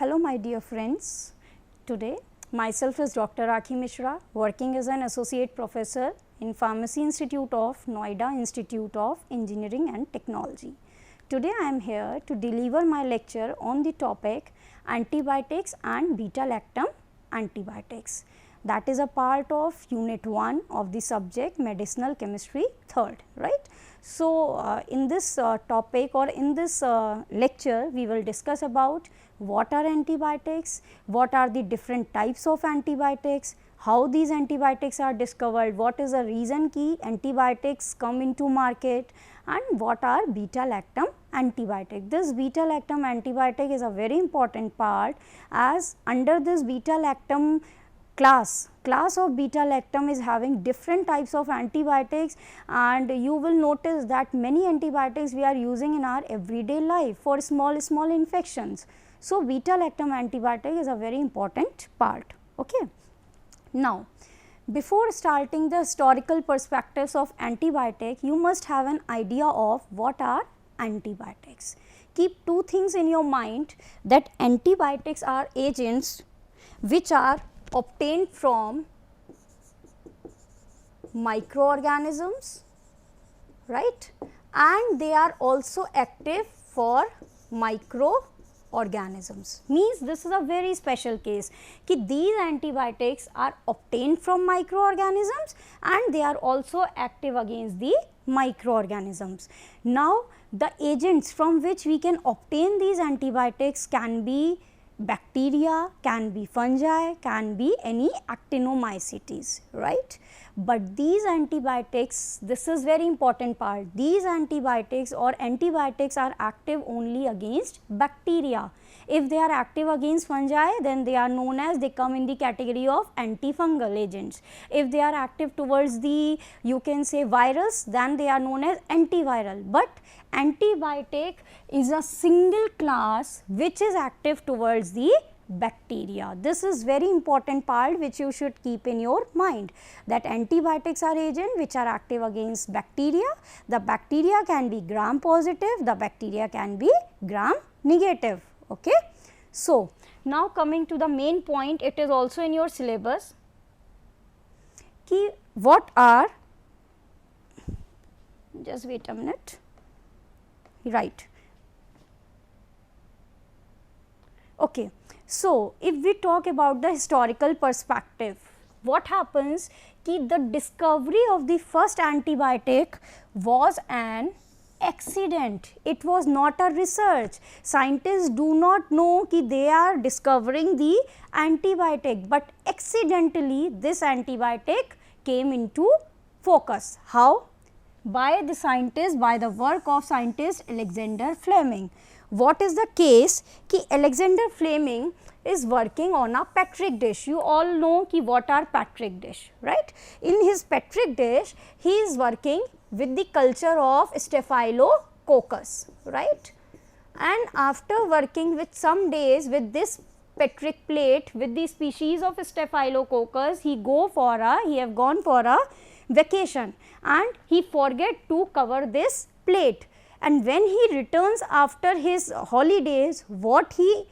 Hello my dear friends, today myself is Dr. Rakhi Mishra, working as an associate professor in Pharmacy Institute of Noida Institute of Engineering and Technology. Today I am here to deliver my lecture on the topic antibiotics and beta-lactam antibiotics. That is a part of unit 1 of the subject medicinal chemistry 3rd, right. So, in this topic or in this lecture we will discuss about what are antibiotics, what are the different types of antibiotics, how these antibiotics are discovered, what is the reason key antibiotics come into market, and what are beta-lactam antibiotic. This beta-lactam antibiotic is a very important part, as under this beta-lactam class of beta-lactam is having different types of antibiotics, and you will notice that many antibiotics we are using in our everyday life for small infections. So, beta-lactam antibiotic is a very important part. Okay. Now, before starting the historical perspectives of antibiotic, you must have an idea of what are antibiotics. Keep two things in your mind, that antibiotics are agents which are obtained from microorganisms, right, and they are also active for microorganisms. Means this is a very special case कि these antibiotics are obtained from microorganisms and they are also active against the microorganisms. Now, the agents from which we can obtain these antibiotics can be bacteria, can be fungi, can be any actinomycetes, right. But these antibiotics, this is very important part, these antibiotics or antibiotics are active only against bacteria. If they are active against fungi, then they are known as, they come in the category of antifungal agents. If they are active towards the, you can say, virus, then they are known as antiviral. But antibiotic is a single class which is active towards the bacteria. This is very important part which you should keep in your mind, that antibiotics are agents which are active against bacteria. The bacteria can be gram positive, the bacteria can be gram negative. Okay. So, now coming to the main point, it is also in your syllabus ki what are, just wait a minute, right. Okay. So, if we talk about the historical perspective, what happens ki the discovery of the first antibiotic was an accident, it was not a research. Scientists do not know ki they are discovering the antibiotic, but accidentally this antibiotic came into focus. How? By the scientist, by the work of scientist Alexander Fleming. What is the case ki Alexander Fleming is working on a Petri dish. You all know ki what are Petri dish, right. In his Petri dish, he is working with the culture of Staphylococcus, right. And after working with some days with this Petri plate with the species of Staphylococcus, he have gone for a vacation and he forget to cover this plate. And when he returns after his holidays, what he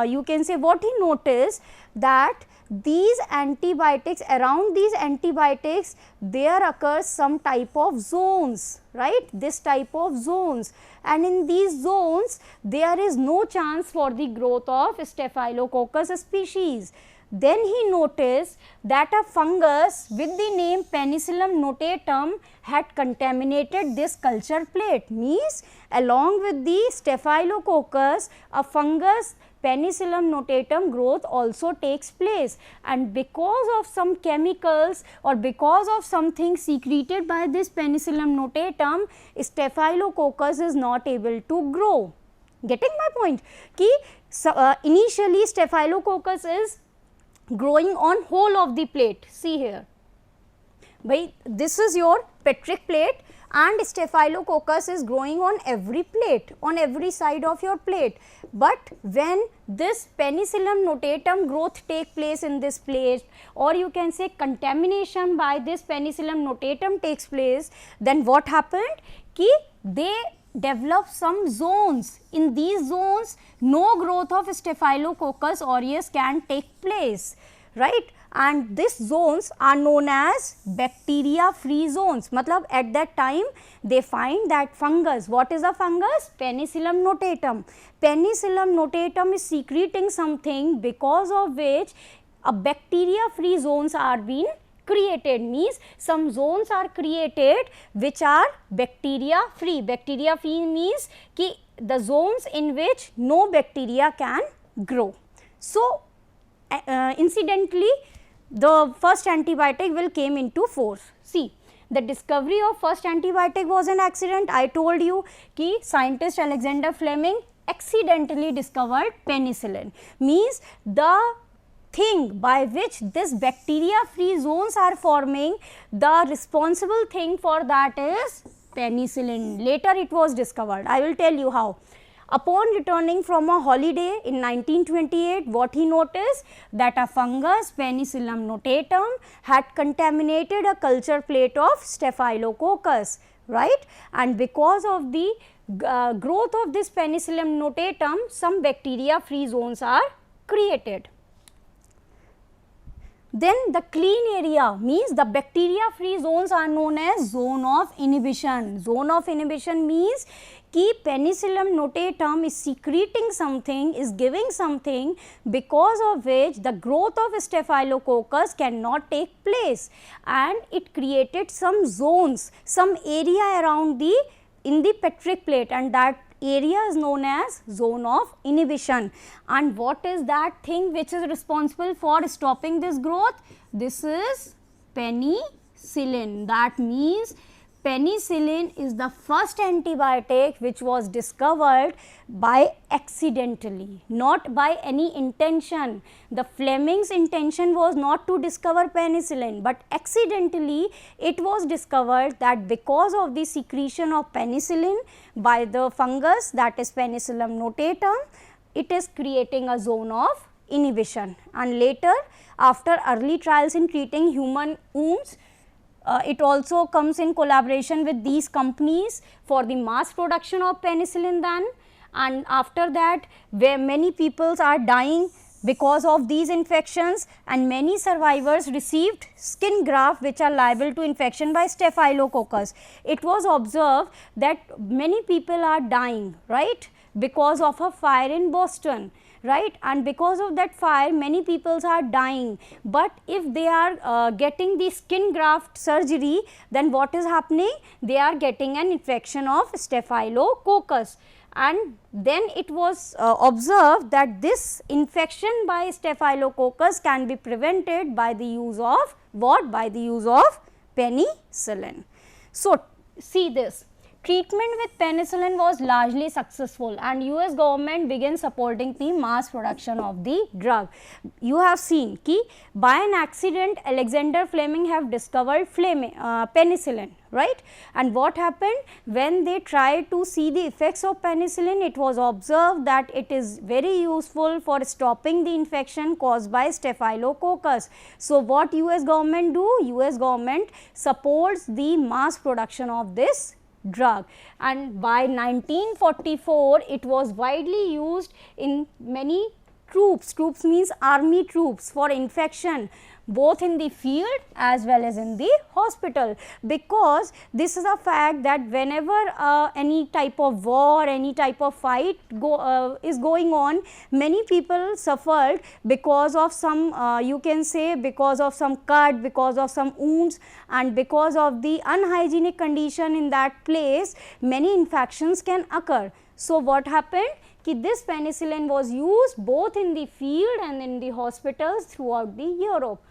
you can say what he noticed, that these antibiotics, around these antibiotics there occurs some type of zones, right, this type of zones, and in these zones there is no chance for the growth of Staphylococcus species. Then he noticed that a fungus with the name Penicillium notatum had contaminated this culture plate. Means along with the Staphylococcus, a fungus Penicillium notatum growth also takes place, and because of some chemicals or because of something secreted by this Penicillium notatum, Staphylococcus is not able to grow. Getting my point? Ki initially Staphylococcus is growing on whole of the plate. See here, by this is your Petri plate and Staphylococcus is growing on every plate, on every side of your plate. But when this Penicillium notatum growth take place in this plate, or you can say contamination by this Penicillium notatum takes place, then what happened ki they develop some zones. In these zones, no growth of Staphylococcus aureus can take place, right? And these zones are known as bacteria free zones. Matlab at that time they find that fungus, what is a fungus? Penicillium notatum. Penicillium notatum is secreting something because of which a bacteria free zones are being created, means some zones are created which are bacteria free. Bacteria free means ki the zones in which no bacteria can grow. So, incidentally the first antibiotic will came into force. See, the discovery of first antibiotic was an accident. I told you ki scientist Alexander Fleming accidentally discovered penicillin, means the thing by which this bacteria free zones are forming, the responsible thing for that is penicillin. Later it was discovered. I will tell you how. Upon returning from a holiday in 1928, what he noticed, that a fungus Penicillium notatum had contaminated a culture plate of Staphylococcus, right? And because of the growth of this Penicillium notatum, some bacteria free zones are created. Then the clean area, means the bacteria free zones are known as zone of inhibition. Zone of inhibition means ki Penicillium notatum is secreting something, is giving something because of which the growth of Staphylococcus cannot take place, and it created some zones, some area around the in the Petri plate, and that area is known as zone of inhibition. And what is that thing which is responsible for stopping this growth? This is penicillin. That means penicillin is the first antibiotic which was discovered by accidentally, not by any intention. The Fleming's intention was not to discover penicillin, but accidentally it was discovered that because of the secretion of penicillin by the fungus, that is Penicillium notatum, it is creating a zone of inhibition. And later, after early trials in treating human wounds, it also comes in collaboration with these companies for the mass production of penicillin then, and after that where many people are dying because of these infections, and many survivors received skin graft which are liable to infection by Staphylococcus. It was observed that many people are dying, right, because of a fire in Boston, right, and because of that fire many people are dying. But if they are getting the skin graft surgery, then what is happening? They are getting an infection of Staphylococcus, and then it was observed that this infection by Staphylococcus can be prevented by the use of what? By the use of penicillin. So, see this. Treatment with penicillin was largely successful, and US government began supporting the mass production of the drug. You have seen ki by an accident Alexander Fleming have discovered penicillin, right? And what happened when they tried to see the effects of penicillin? It was observed that it is very useful for stopping the infection caused by Staphylococcus. So, what US government do? US government supports the mass production of this drug, and by 1944 it was widely used in many troops. Troops means army troops, for infection both in the field as well as in the hospital, because this is a fact that whenever any type of war, any type of fight is going on, many people suffered because of some you can say because of some cut, because of some wounds, and because of the unhygienic condition in that place, many infections can occur. So, what happened? Ki this penicillin was used both in the field and in the hospitals throughout the Europe.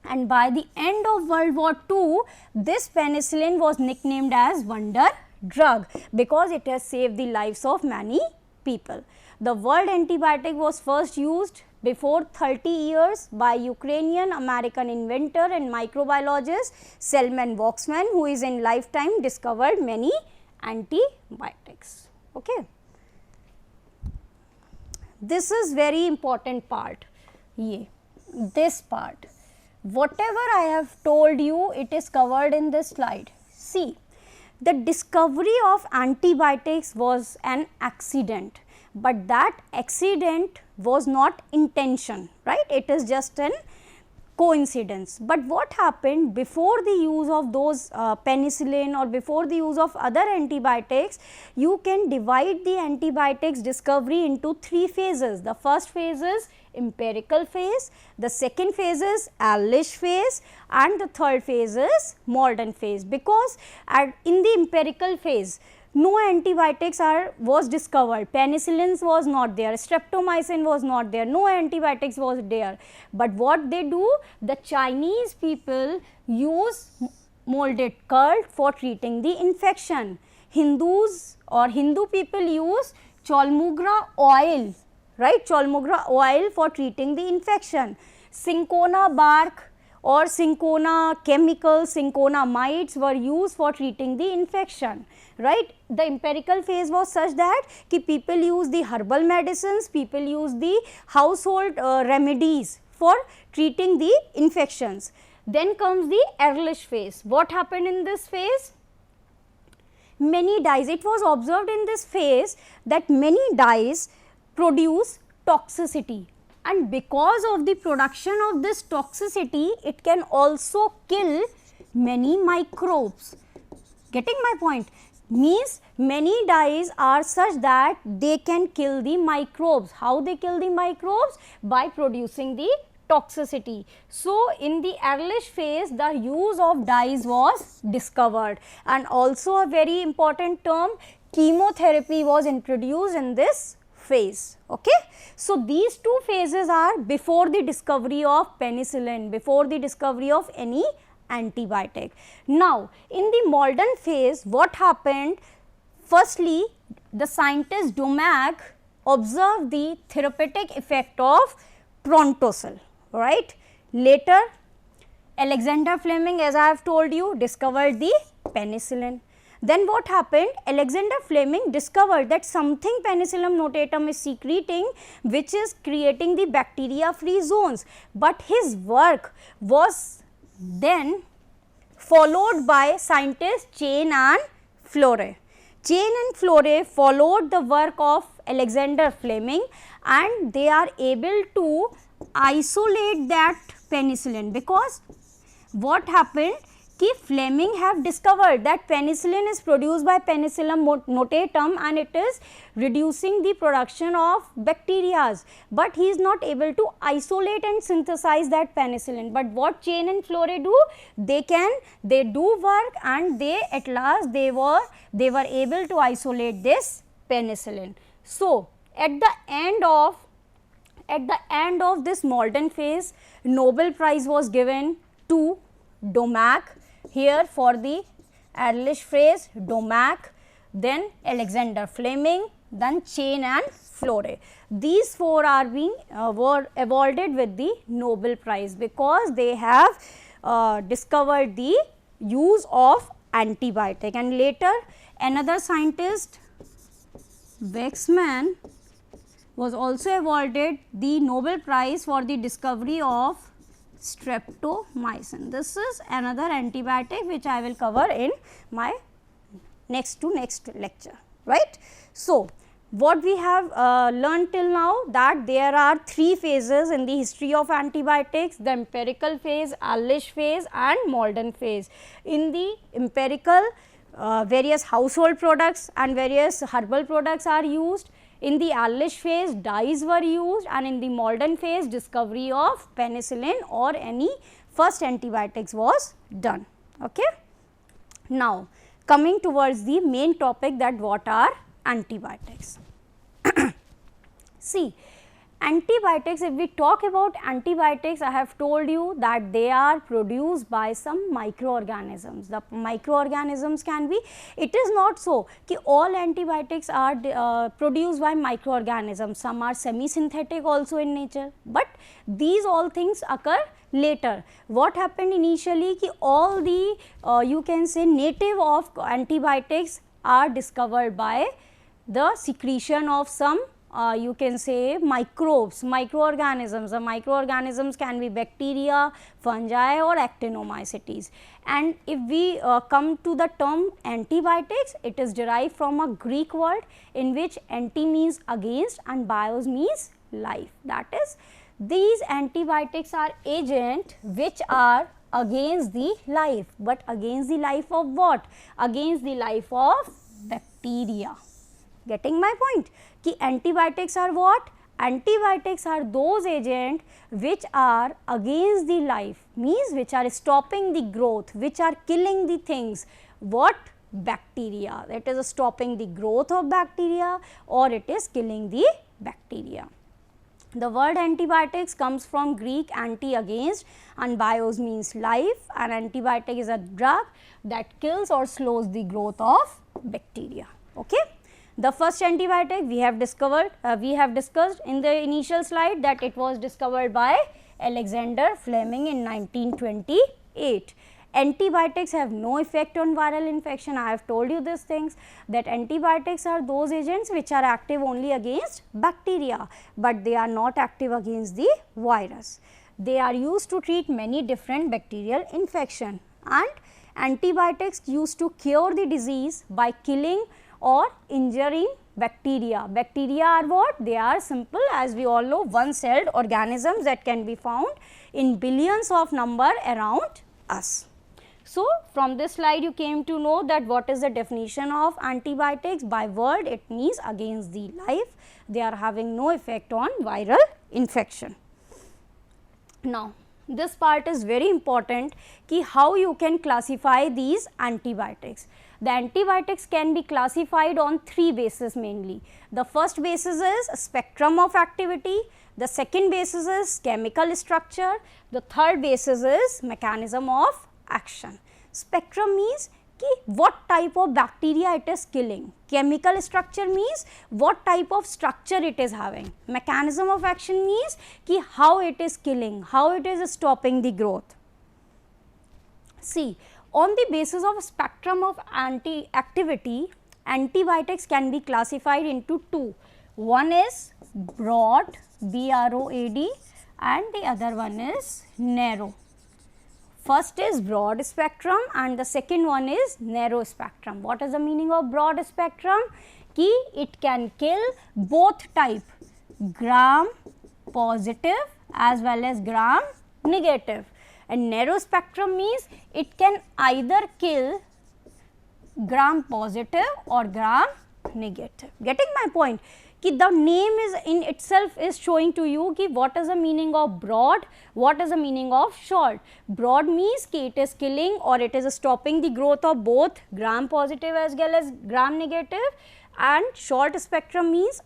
And by the end of World War II, this penicillin was nicknamed as wonder drug because it has saved the lives of many people. The world antibiotic was first used before 30 years by Ukrainian American inventor and microbiologist Selman Waksman, who is in lifetime discovered many antibiotics. Okay. This is very important part, this part. Whatever I have told you, it is covered in this slide. See, the discovery of antibiotics was an accident, but that accident was not intention, right? It is just an coincidence. But what happened before the use of those penicillin or before the use of other antibiotics, you can divide the antibiotics discovery into three phases. The first phase is empirical phase, the second phase is Ehrlich phase, and the third phase is Malden phase, because in the empirical phase no antibiotics was discovered, penicillin was not there, streptomycin was not there, no antibiotics was there. But what they do, the Chinese people use molded curd for treating the infection. Hindus or Hindu people use cholmugra oil, right, cholmugra oil for treating the infection. Cinchona bark or cinchona chemicals, cinchonamides were used for treating the infection, right. The empirical phase was such that people use the herbal medicines, people use the household remedies for treating the infections. Then comes the Ehrlich phase. What happened in this phase? Many dyes, it was observed in this phase that many dyes produce toxicity, and because of the production of this toxicity, it can also kill many microbes. Getting my point? Means many dyes are such that they can kill the microbes. How they kill the microbes? By producing the toxicity. So, in the Ehrlich phase, the use of dyes was discovered, and also a very important term, chemotherapy, was introduced in this phase. Okay. So, these two phases are before the discovery of penicillin, before the discovery of any antibiotic. Now, in the Malden phase, what happened? Firstly, the scientist Domague observed the therapeutic effect of Prontosil, right. Later, Alexander Fleming, as I have told you, discovered the penicillin. Then what happened? Alexander Fleming discovered that something Penicillium notatum is secreting, which is creating the bacteria free zones, but his work was then followed by scientists Cheyne and Flore. Cheyne and Flore followed the work of Alexander Fleming, and they are able to isolate that penicillin, because what happened? Fleming have discovered that penicillin is produced by Penicillium notatum and it is reducing the production of bacteria, but he is not able to isolate and synthesize that penicillin. But what Cheyne and Flore do? They do work, and they at last they were able to isolate this penicillin. So, at the end of this Malden phase, Nobel Prize was given to Domague. Here for the Ehrlich phase, Domague, then Alexander Fleming, then Cheyne and Flore. These four are being were awarded with the Nobel Prize because they have discovered the use of antibiotic. And later another scientist, Weizmann, was also awarded the Nobel Prize for the discovery of streptomycin. This is another antibiotic which I will cover in my next lecture, right. So, what we have learned till now, that there are three phases in the history of antibiotics: the empirical phase, Ehrlich phase and Malden phase. In the empirical, various household products and various herbal products are used. In the Ehrlich phase, dyes were used, and in the Malden phase, discovery of penicillin or any first antibiotics was done. Okay. Now, coming towards the main topic, that what are antibiotics. See, antibiotics, if we talk about antibiotics, I have told you that they are produced by some microorganisms. The microorganisms can be, it is not so that all antibiotics are produced by microorganisms, some are semi-synthetic also in nature, but these all things occur later. What happened initially, that all the you can say native of antibiotics are discovered by the secretion of some you can say microbes, microorganisms. The microorganisms can be bacteria, fungi or actinomycetes. And if we come to the term antibiotics, it is derived from a Greek word in which anti means against and bios means life. That is, these antibiotics are agents which are against the life, but against the life of what? Against the life of bacteria. Getting my point? Ki antibiotics are what? Antibiotics are those agents which are against the life, means which are stopping the growth, which are killing the things. What? Bacteria. That is stopping the growth of bacteria or it is killing the bacteria. The word antibiotics comes from Greek anti against and bios means life, and antibiotic is a drug that kills or slows the growth of bacteria. Okay. The first antibiotic we have discussed in the initial slide that it was discovered by Alexander Fleming in 1928. Antibiotics have no effect on viral infection. I have told you these things, that antibiotics are those agents which are active only against bacteria, but they are not active against the virus. They are used to treat many different bacterial infection, and antibiotics used to cure the disease by killing or injuring bacteria. Bacteria are what? They are simple, as we all know, one-celled organisms that can be found in billions of number around us. So, from this slide you came to know that what is the definition of antibiotics. By word it means against the life, they are having no effect on viral infection. Now, this part is very important ki how you can classify these antibiotics. The antibiotics can be classified on three bases mainly. The first basis is spectrum of activity, the second basis is chemical structure, the third basis is mechanism of action. Spectrum means ki what type of bacteria it is killing, chemical structure means what type of structure it is having, mechanism of action means ki how it is killing, how it is stopping the growth. See, on the basis of spectrum of activity, antibiotics can be classified into two. One is broad, B-R-O-A-D, and the other one is narrow. First is broad spectrum and the second one is narrow spectrum. What is the meaning of broad spectrum? Ki it can kill both type, gram positive as well as gram negative. And narrow spectrum means it can either kill gram positive or gram negative. Getting my point? Ki the name is in itself is showing to you ki what is the meaning of broad, what is the meaning of short. Broad means ki it is killing or it is stopping the growth of both gram positive as well as gram negative, and short spectrum means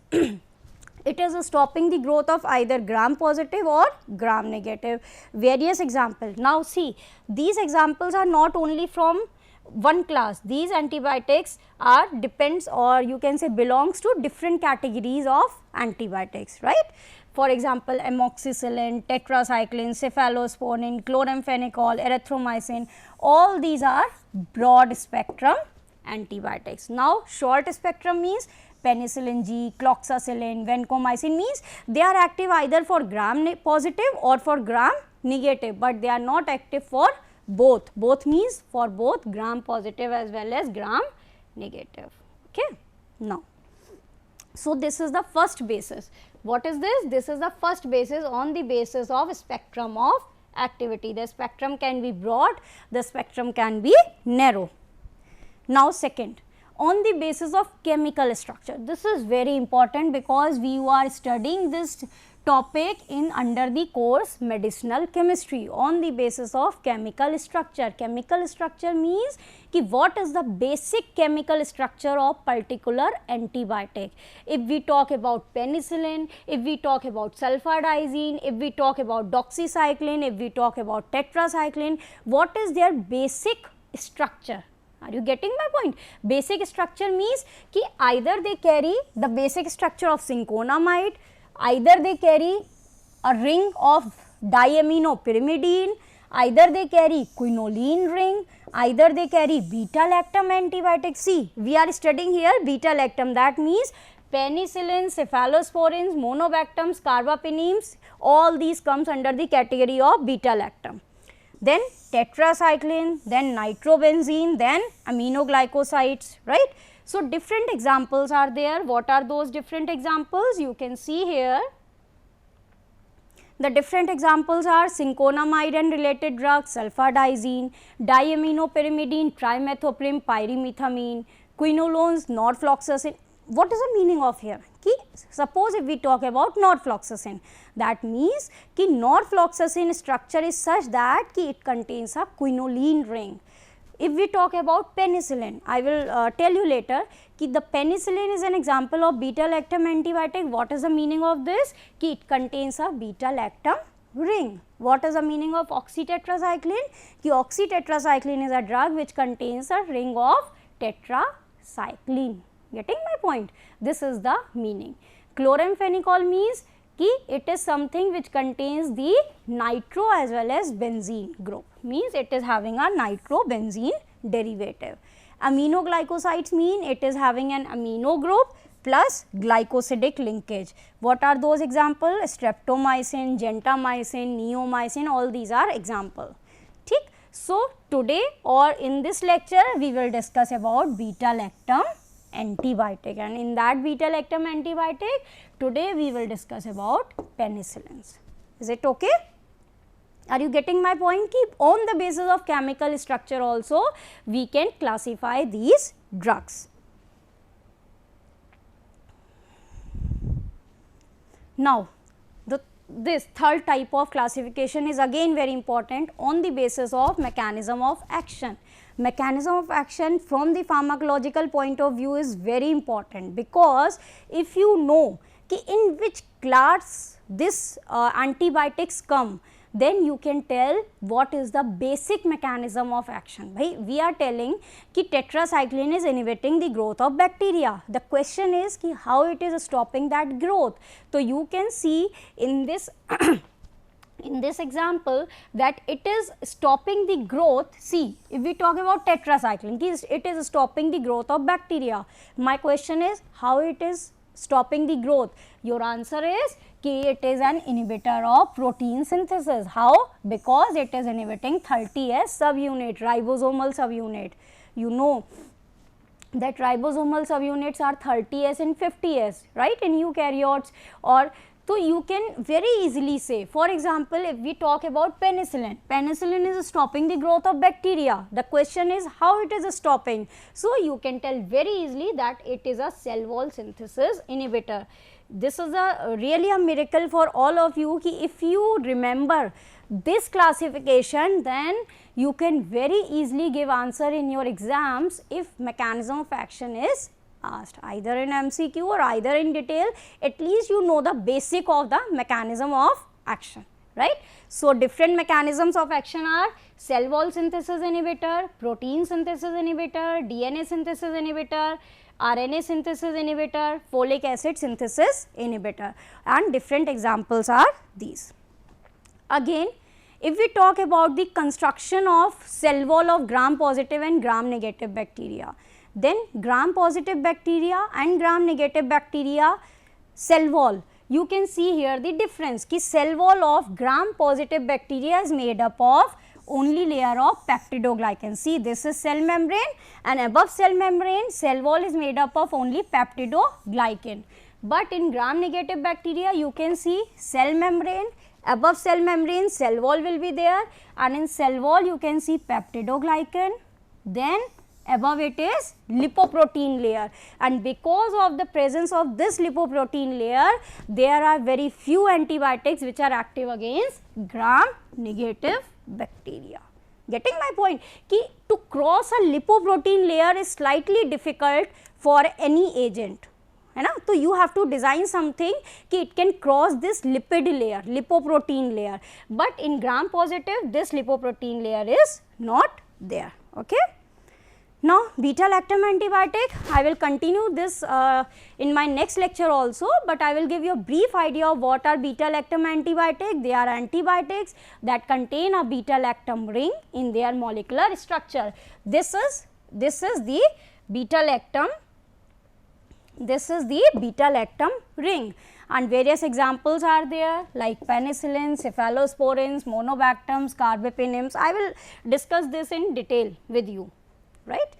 it is stopping the growth of either gram positive or gram negative. Various examples. Now see, these examples are not only from one class. These antibiotics are depends or you can say belongs to different categories of antibiotics, right. For example, amoxicillin, tetracycline, cephalosporin, chloramphenicol, erythromycin, all these are broad spectrum antibiotics. Now short spectrum means penicillin G, cloxacillin, vancomycin means they are active either for gram positive or for gram negative, but they are not active for both. Both means for both gram positive as well as gram negative. Okay. Now, so this is the first basis. What is this? This is the first basis on the basis of spectrum of activity. The spectrum can be broad, the spectrum can be narrow. Now, second, on the basis of chemical structure. This is very important because we are studying this topic in under the course medicinal chemistry on the basis of chemical structure. Chemical structure means कि what is the basic chemical structure of particular antibiotic. If we talk about penicillin, if we talk about sulfadiazine, if we talk about doxycycline, if we talk about tetracycline, what is their basic structure? Are you getting my point? Basic structure means कि either they carry the basic structure of cinchonamide, either they carry a ring of diaminopyrimidine, either they carry quinoline ring, either they carry beta lactam antibiotic. See, we are studying here beta lactam, that means penicillin, cephalosporins, monobactums, carbapenems, all these comes under the category of beta-lactam. Then tetracycline, then nitrobenzene, then aminoglycosides, right. So, different examples are there. What are those different examples? You can see here. The different examples are cinchonamide and related drugs, sulfadiazine, diaminopyrimidine, trimethoprim, pyrimethamine, quinolones, norfloxacin. What is the meaning of here? Ki suppose if we talk about norfloxacin, that means ki norfloxacin structure is such that ki it contains a quinoline ring. If we talk about penicillin, I will tell you later कि the penicillin is an example of beta-lactam antibiotic. What is the meaning of this? कि it contains a beta-lactam ring. What is the meaning of oxytetracycline? कि oxytetracycline is a drug which contains a ring of tetracycline. Getting my point? This is the meaning. Chloramphenicol means कि it is something which contains the nitro as well as benzene group, means it is having a nitrobenzene derivative. Aminoglycosides mean it is having an amino group plus glycosidic linkage. What are those examples? Streptomycin, gentamicin, neomycin, all these are example. ठीक. So, today or in this lecture we will discuss about beta-lactam antibiotic, and in that beta-lactam antibiotic today we will discuss about penicillins. Is it okay? Are you getting my point? Keep on the basis of chemical structure also we can classify these drugs. Now, this third type of classification is again very important on the basis of mechanism of action. Mechanism of action from the pharmacological point of view is very important, because if you know ki in which class this antibiotics come, then you can tell what is the basic mechanism of action. We are telling कि tetracycline is inhibiting the growth of bacteria. The question is कि how it is stopping that growth. So, you can see in this in this example that it is stopping the growth. See, if we talk about tetracycline, it is stopping the growth of bacteria. My question is how it is stopping the growth. Your answer is कि it is an inhibitor of protein synthesis. How? Because it is inhibiting 30S subunit, ribosomal subunit. You know that ribosomal subunits are 30S and 50S, right, in eukaryotes. Or so you can very easily say, for example, if we talk about penicillin, penicillin is stopping the growth of bacteria. The question is how it is stopping. So, you can tell very easily that it is a cell wall synthesis inhibitor. This is a really a miracle for all of you ki if you remember this classification, then you can very easily give answer in your exams if mechanism of action is asked, either in MCQ or either in detail. At least you know the basic of the mechanism of action, right. So, different mechanisms of action are cell wall synthesis inhibitor, protein synthesis inhibitor, DNA synthesis inhibitor, RNA synthesis inhibitor, folic acid synthesis inhibitor, and different examples are these. Again, if we talk about the construction of cell wall of gram positive and gram negative bacteria, then gram positive bacteria and gram negative bacteria cell wall, you can see here the difference ki cell wall of gram positive bacteria is made up of only layer of peptidoglycan. See, this is cell membrane, and above cell membrane cell wall is made up of only peptidoglycan. But in gram negative bacteria you can see cell membrane, above cell membrane cell wall will be there, and in cell wall you can see peptidoglycan, then above it is lipoprotein layer, and because of the presence of this lipoprotein layer there are very few antibiotics which are active against gram negative bacteria. Getting my point? Ki to cross a lipoprotein layer is slightly difficult for any agent, है ना. तो you have to design something कि it can cross this lipid layer, lipoprotein layer, but in gram positive this lipoprotein layer is not there. Okay. Now, beta-lactam antibiotic, I will continue this in my next lecture also, but I will give you a brief idea of what are beta-lactam antibiotic. They are antibiotics that contain a beta-lactam ring in their molecular structure. This is the beta-lactam this is the beta-lactam ring, and various examples are there like penicillin, cephalosporins, monobactams, carbapenems. I will discuss this in detail with you, right,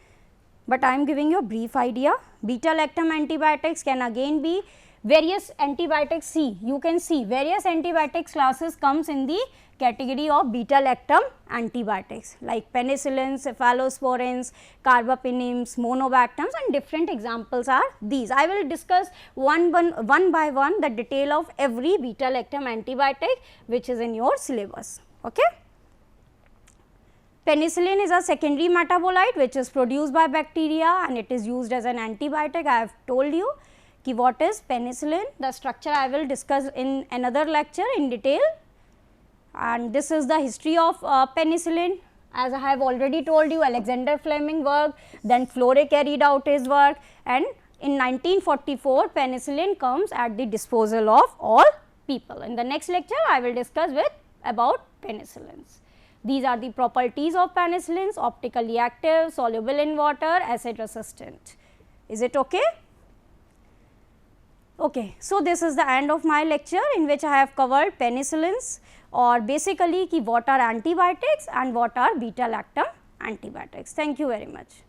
but I am giving you a brief idea. Beta-lactam antibiotics can again be various antibiotics. See, you can see various antibiotics classes comes in the category of beta-lactam antibiotics like penicillins, cephalosporins, carbapenems, monobactams, and different examples are these. I will discuss one by one the detail of every beta-lactam antibiotic which is in your syllabus. Okay. Penicillin is a secondary metabolite which is produced by bacteria and it is used as an antibiotic. I have told you ki what is penicillin. The structure I will discuss in another lecture in detail, and this is the history of penicillin. As I have already told you, Alexander Fleming work, then Flore carried out his work, and in 1944 penicillin comes at the disposal of all people. In the next lecture I will discuss about penicillins. These are the properties of penicillins: optically active, soluble in water, acid resistant. Is it okay? Okay. So, this is the end of my lecture in which I have covered penicillins, or basically ki what are antibiotics and what are beta-lactam antibiotics. Thank you very much.